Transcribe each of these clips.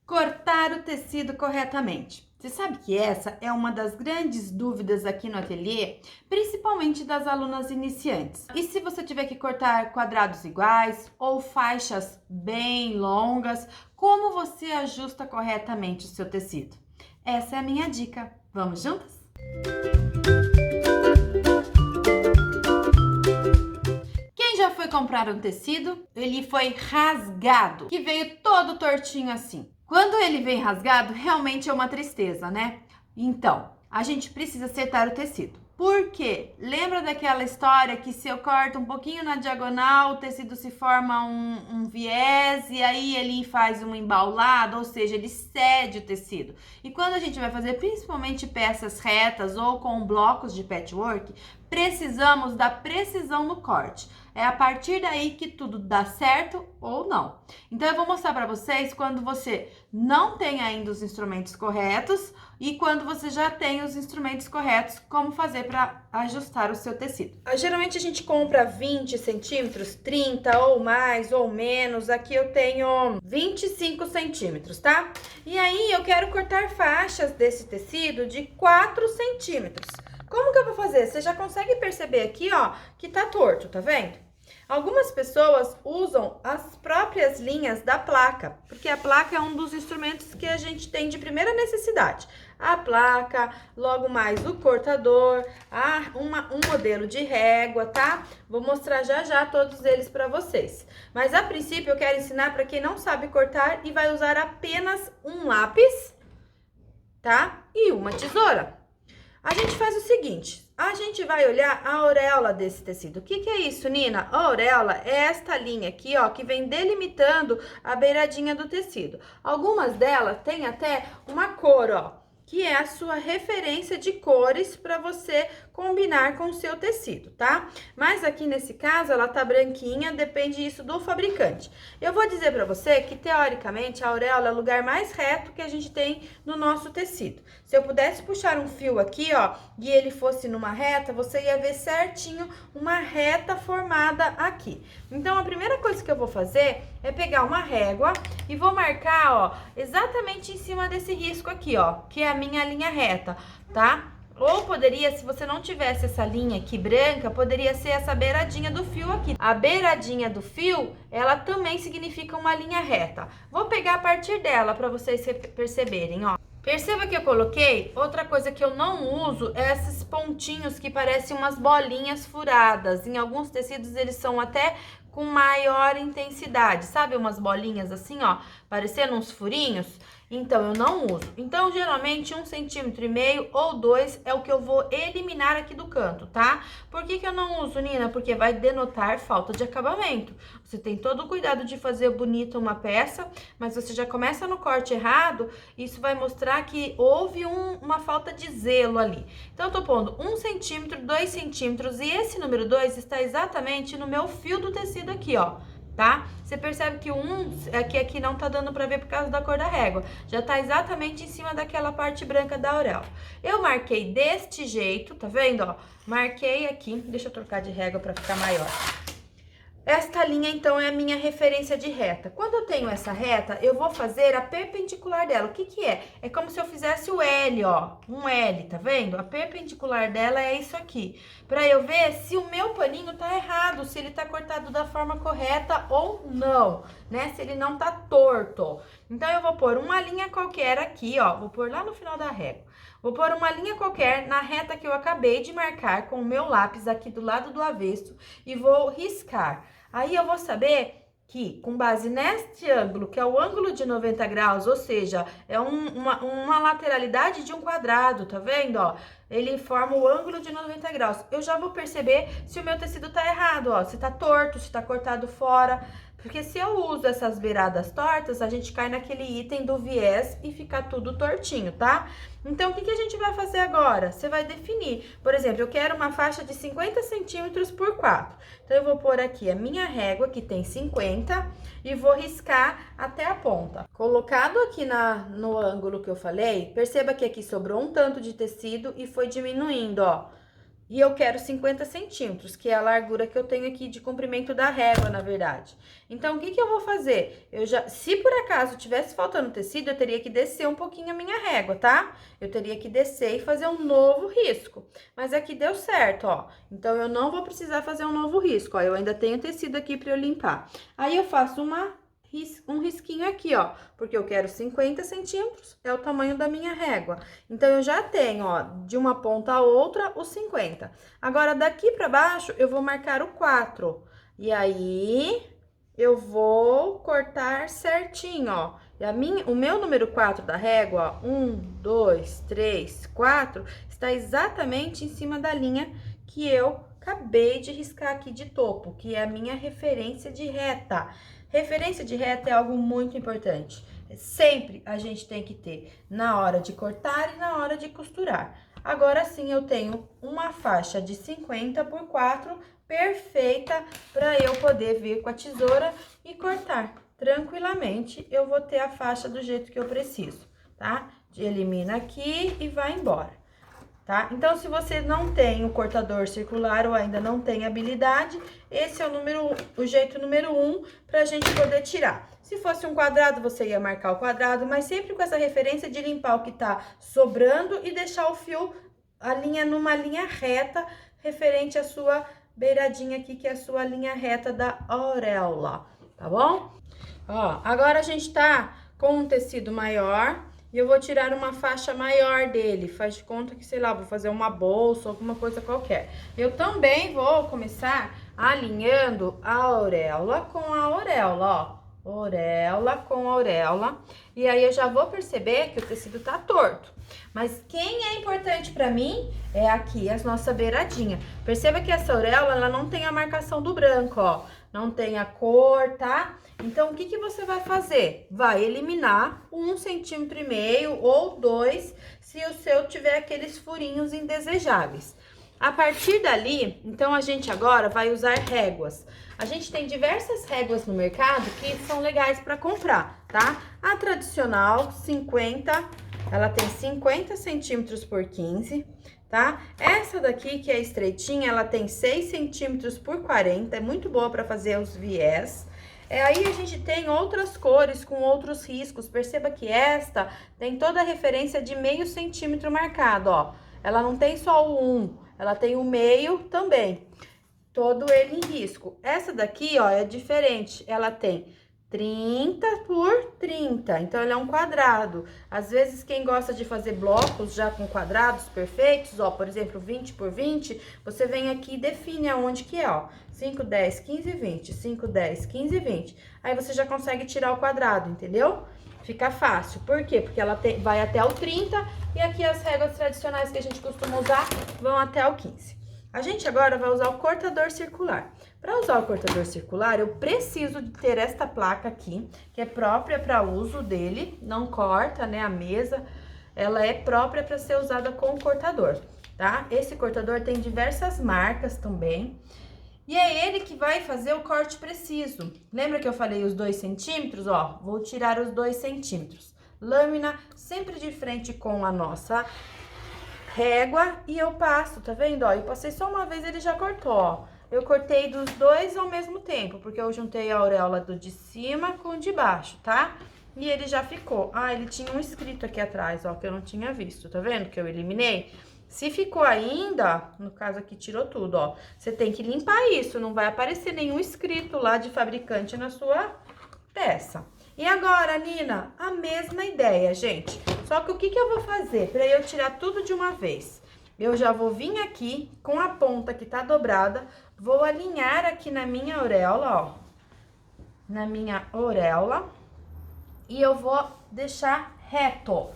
Cortar o tecido corretamente. Você sabe que essa é uma das grandes dúvidas aqui no ateliê, principalmente das alunas iniciantes. E se você tiver que cortar quadrados iguais ou faixas bem longas, como você ajusta corretamente o seu tecido? Essa é a minha dica. Vamos juntas? Quem já foi comprar um tecido, ele foi rasgado, que veio todo tortinho assim. Quando ele vem rasgado, realmente é uma tristeza, né? Então, a gente precisa acertar o tecido. Por quê? Lembra daquela história que se eu corto um pouquinho na diagonal, o tecido se forma um viés e aí ele faz um embaulado, ou seja, ele cede o tecido. E quando a gente vai fazer principalmente peças retas ou com blocos de patchwork, precisamos da precisão no corte. É a partir daí que tudo dá certo ou não. Então, eu vou mostrar para vocês quando você não tem ainda os instrumentos corretos e quando você já tem os instrumentos corretos, como fazer para ajustar o seu tecido. Geralmente, a gente compra 20 centímetros, 30 ou mais ou menos. Aqui eu tenho 25 centímetros, tá? E aí, eu quero cortar faixas desse tecido de 4 centímetros. Como que eu vou fazer? Você já consegue perceber aqui, ó, que tá torto, tá vendo? Algumas pessoas usam as próprias linhas da placa, porque a placa é um dos instrumentos que a gente tem de primeira necessidade. A placa, logo mais o cortador, um modelo de régua, tá? Vou mostrar já já todos eles para vocês. Mas a princípio eu quero ensinar para quem não sabe cortar e vai usar apenas um lápis, tá? E uma tesoura. A gente faz o seguinte, a gente vai olhar a auréola desse tecido. O que é isso, Nina? A auréola é esta linha aqui, ó, que vem delimitando a beiradinha do tecido. Algumas delas têm até uma cor, ó, que é a sua referência de cores para você combinar com o seu tecido, tá? Mas aqui nesse caso ela tá branquinha, depende isso do fabricante. Eu vou dizer para você que teoricamente a auréola é o lugar mais reto que a gente tem no nosso tecido. Se eu pudesse puxar um fio aqui, ó, e ele fosse numa reta, você ia ver certinho uma reta formada aqui. Então a primeira coisa que eu vou fazer é pegar uma régua e vou marcar, ó, exatamente em cima desse risco aqui, ó, que é a minha linha reta, tá? Ou poderia, se você não tivesse essa linha aqui branca, poderia ser essa beiradinha do fio aqui. A beiradinha do fio, ela também significa uma linha reta. Vou pegar a partir dela para vocês perceberem, ó. Perceba que eu coloquei, outra coisa que eu não uso é esses pontinhos que parecem umas bolinhas furadas. Em alguns tecidos eles são até com maior intensidade, sabe? Umas bolinhas assim, ó, parecendo uns furinhos. Então, eu não uso. Então, geralmente, 1,5 centímetros ou 2 é o que eu vou eliminar aqui do canto, tá? Por que eu não uso, Nina? Porque vai denotar falta de acabamento. Você tem todo o cuidado de fazer bonita uma peça, mas você já começa no corte errado, isso vai mostrar que houve uma falta de zelo ali. Então, eu tô pondo 1 centímetro, 2 centímetros, e esse número 2 está exatamente no meu fio do tecido aqui, ó. Tá? Você percebe que o aqui não tá dando pra ver por causa da cor da régua. Já tá exatamente em cima daquela parte branca da auréola. Eu marquei deste jeito, tá vendo, ó? Marquei aqui, deixa eu trocar de régua pra ficar maior. Esta linha, então, é a minha referência de reta. Quando eu tenho essa reta, eu vou fazer a perpendicular dela. O que é? É como se eu fizesse o L, ó. Um L, tá vendo? A perpendicular dela é isso aqui. Pra eu ver se o meu paninho tá errado, se ele tá cortado da forma correta ou não, né? Se ele não tá torto. Então, eu vou pôr uma linha qualquer aqui, ó. Vou pôr lá no final da régua. Vou pôr uma linha qualquer na reta que eu acabei de marcar com o meu lápis aqui do lado do avesso e vou riscar. Aí eu vou saber que, com base neste ângulo, que é o ângulo de 90 graus, ou seja, é uma lateralidade de um quadrado, tá vendo, ó? Ele forma o ângulo de 90 graus. Eu já vou perceber se o meu tecido tá errado, ó, se tá torto, se tá cortado fora. Porque se eu uso essas beiradas tortas, a gente cai naquele item do viés e fica tudo tortinho, tá? Então, o que a gente vai fazer agora? Você vai definir. Por exemplo, eu quero uma faixa de 50 centímetros por 4. Então, eu vou pôr aqui a minha régua, que tem 50, e vou riscar até a ponta. Colocado aqui no ângulo que eu falei, perceba que aqui sobrou um tanto de tecido e foi diminuindo, ó. E eu quero 50 centímetros, que é a largura que eu tenho aqui de comprimento da régua, na verdade. Então, o que que eu vou fazer? Se por acaso tivesse faltando tecido, eu teria que descer um pouquinho a minha régua, tá? Eu teria que descer e fazer um novo risco. Mas aqui deu certo, ó. Então, eu não vou precisar fazer um novo risco, ó. Eu ainda tenho tecido aqui pra eu limpar. Aí, eu faço um risquinho aqui, ó, porque eu quero 50 centímetros, é o tamanho da minha régua. Então, eu já tenho, ó, de uma ponta a outra, os 50. Agora, daqui pra baixo, eu vou marcar o 4. E aí, eu vou cortar certinho, ó. E o meu número 4 da régua, ó, 1, 2, 3, 4, está exatamente em cima da linha que eu acabei de riscar aqui de topo, que é a minha referência de reta. Referência de reta é algo muito importante. Sempre a gente tem que ter na hora de cortar e na hora de costurar. Agora sim, eu tenho uma faixa de 50 por 4 perfeita para eu poder vir com a tesoura e cortar. Tranquilamente, eu vou ter a faixa do jeito que eu preciso, tá? Elimina aqui e vai embora. Tá? Então, se você não tem o cortador circular ou ainda não tem habilidade, esse é o jeito número 1 pra gente poder tirar. Se fosse um quadrado, você ia marcar o quadrado, mas sempre com essa referência de limpar o que tá sobrando e deixar o fio, numa linha reta, referente à sua beiradinha aqui, que é a sua linha reta da auréola, tá bom? Ó, agora a gente tá com um tecido maior. E eu vou tirar uma faixa maior dele, faz de conta que, sei lá, vou fazer uma bolsa, alguma coisa qualquer. Eu também vou começar alinhando a auréola com a auréola, ó. Auréola com auréola. E aí, eu já vou perceber que o tecido tá torto. Mas quem é importante pra mim é aqui, a nossa beiradinha. Perceba que essa auréola, ela não tem a marcação do branco, ó. Não tem a cor, tá? Então, o que que você vai fazer? Vai eliminar 1,5 centímetro ou 2, se o seu tiver aqueles furinhos indesejáveis. A partir dali, então, a gente agora vai usar réguas. A gente tem diversas réguas no mercado que são legais para comprar, tá? A tradicional, 50, ela tem 50 centímetros por 15, tá? Essa daqui, que é estreitinha, ela tem 6 centímetros por 40, é muito boa para fazer os viés. Aí a gente tem outras cores com outros riscos. Perceba que esta tem toda a referência de meio centímetro marcado, ó. Ela não tem só o 1, ela tem o meio também. Todo ele em risco. Essa daqui, ó, é diferente. Ela tem 30 por 30, então ele é um quadrado. Às vezes, quem gosta de fazer blocos já com quadrados perfeitos, ó, por exemplo, 20 por 20, você vem aqui e define aonde que é, ó. 5, 10, 15, 20, 5, 10, 15, 20. Aí você já consegue tirar o quadrado, entendeu? Fica fácil. Por quê? Porque ela vai até o 30 e aqui as réguas tradicionais que a gente costuma usar vão até o 15. A gente agora vai usar o cortador circular. Para usar o cortador circular, eu preciso de ter esta placa aqui, que é própria para uso dele, não corta, né, a mesa, ela é própria para ser usada com o cortador, tá? Esse cortador tem diversas marcas também, e é ele que vai fazer o corte preciso. Lembra que eu falei os 2 centímetros? Ó, vou tirar os 2 centímetros. Lâmina sempre de frente com a nossa régua e eu passo, tá vendo? Ó, eu passei só uma vez, ele já cortou, ó. Eu cortei dos dois ao mesmo tempo, porque eu juntei a auréola do de cima com o de baixo, tá? E ele já ficou. Ah, ele tinha um escrito aqui atrás, ó, que eu não tinha visto, tá vendo? Que eu eliminei. Se ficou ainda, no caso aqui tirou tudo, ó. Você tem que limpar isso, não vai aparecer nenhum escrito lá de fabricante na sua peça. E agora, Nina, a mesma ideia, gente. Só que o que que eu vou fazer para eu tirar tudo de uma vez? Eu já vou vir aqui com a ponta que tá dobrada, vou alinhar aqui na minha auréola, ó. Na minha auréola. E eu vou deixar reto.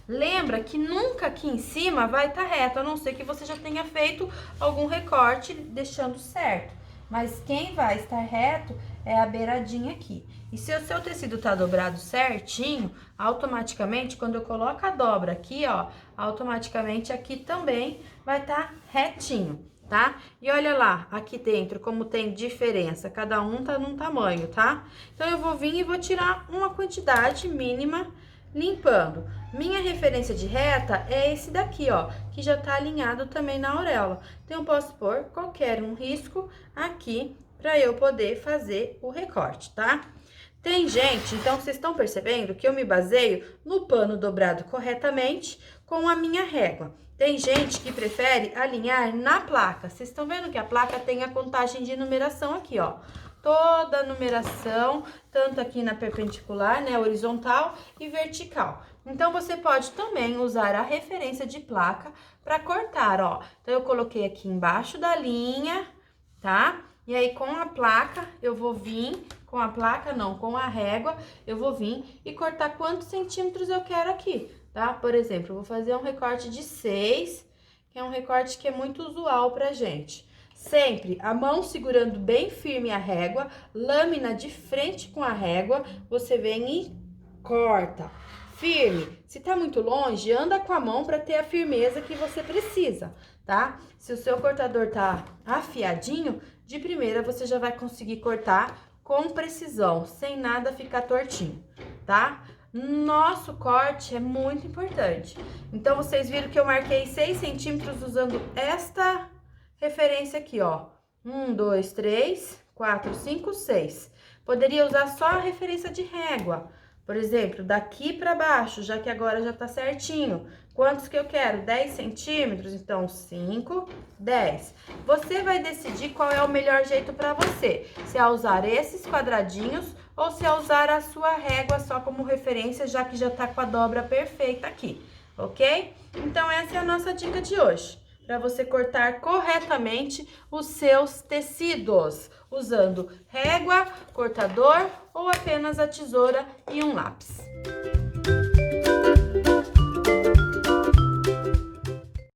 Lembra que nunca aqui em cima vai estar reto, a não ser que você já tenha feito algum recorte deixando certo. Mas quem vai estar reto é a beiradinha aqui. E se o seu tecido tá dobrado certinho, automaticamente, quando eu coloco a dobra aqui, ó, automaticamente aqui também vai estar retinho, tá? E olha lá, aqui dentro, como tem diferença, cada um tá num tamanho, tá? Então, eu vou vir e vou tirar uma quantidade mínima limpando. Minha referência de reta é esse daqui, ó, que já tá alinhado também na auréola. Então, eu posso pôr qualquer um risco aqui para eu poder fazer o recorte, tá? Tem gente, então, vocês estão percebendo que eu me baseio no pano dobrado corretamente com a minha régua. Tem gente que prefere alinhar na placa. Vocês estão vendo que a placa tem a contagem de numeração aqui, ó. Toda a numeração, tanto aqui na perpendicular, né, horizontal e vertical. Então, você pode também usar a referência de placa para cortar, ó. Então, eu coloquei aqui embaixo da linha, tá? E aí, com a placa, eu vou vir, com a placa não, com a régua, eu vou vir e cortar quantos centímetros eu quero aqui, tá? Por exemplo, eu vou fazer um recorte de 6, que é um recorte que é muito usual pra gente. Sempre a mão segurando bem firme a régua, lâmina de frente com a régua, você vem e corta. Firme. Se tá muito longe, anda com a mão para ter a firmeza que você precisa, tá? Se o seu cortador tá afiadinho, de primeira você já vai conseguir cortar com precisão, sem nada ficar tortinho, tá? Nosso corte é muito importante. Então, vocês viram que eu marquei 6 centímetros usando esta referência aqui, ó. 1, 2, 3, 4, 5, 6. Poderia usar só a referência de régua. Por exemplo, daqui para baixo, já que agora já tá certinho. Quantos que eu quero? 10 centímetros? Então, 5, 10. Você vai decidir qual é o melhor jeito para você. Se é usar esses quadradinhos ou se é usar a sua régua só como referência, já que já tá com a dobra perfeita aqui, ok? Então, essa é a nossa dica de hoje, para você cortar corretamente os seus tecidos, usando régua, cortador ou apenas a tesoura e um lápis.